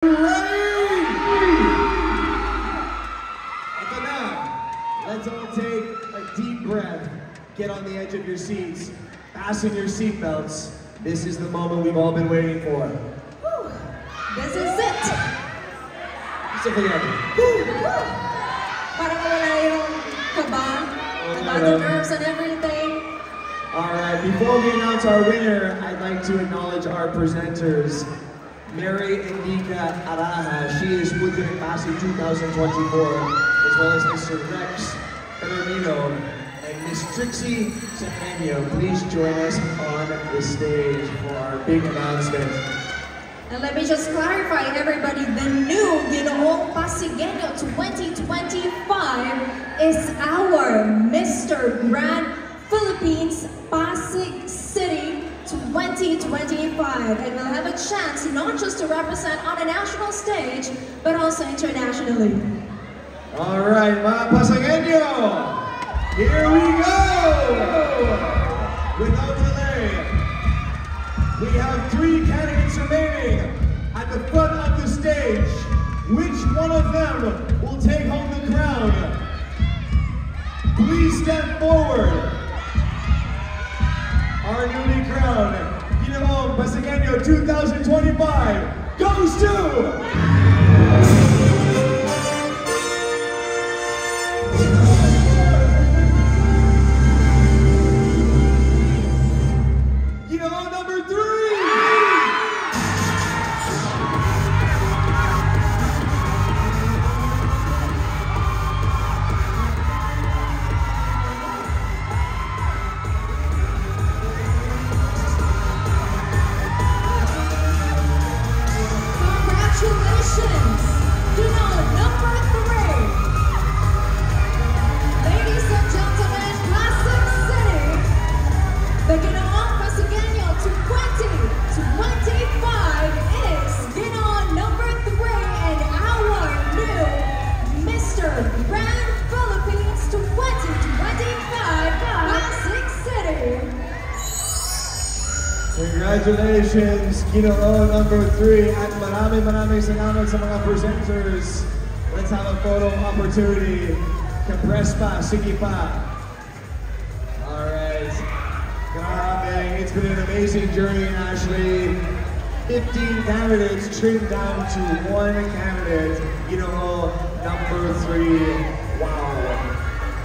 Ready? Ito na. Let's all take a deep breath. Get on the edge of your seats. Fasten your seatbelts. This is the moment we've all been waiting for. Whew. This is it. So forget Parang wala yung kaba, the nerves and everything. Alright, before we announce our winner, I'd like to acknowledge our presenters. Mary Indica Araha, she is Woodland Pasig 2024, as well as Mr. Rex Pedernino and Miss Trixie Semenyo. Please join us on the stage for our big announcement. And let me just clarify, everybody, the new Ginoong Pasigueño 2025 is our Mr. Grand Philippines Pasig City 2025, and we'll have a chance not just to represent on a national stage, but also internationally. All right, mga Pasigueño, here we go! Without delay, we have 3 candidates remaining at the front of the stage. Which one of them will take home the crown? Please step forward. Our newly crowned Ginoong Pasigueño 2025 goes to... Ginoong number 3! Congratulations, Ginoong number 3. Ladies and gentlemen, Pasig City, the Ginoong Pasigueño 2025 is Ginoong number 3 and our new Mr. Grand Philippines 2025 Pasig City. Congratulations, Ginoong number 3, at maraming salamat sa mga presenters. Let's have a photo opportunity. Compress pa, sige pa. Alright. Grabe, it's been an amazing journey, Ashley. 15 candidates trimmed down to 1 candidate, Ginoong number 3. Wow.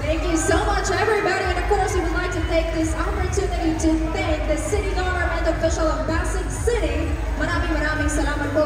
Thank you so much, everybody. And of course, we would like to take this opportunity to thank the city government official of Pasig City. Maraming salamat po.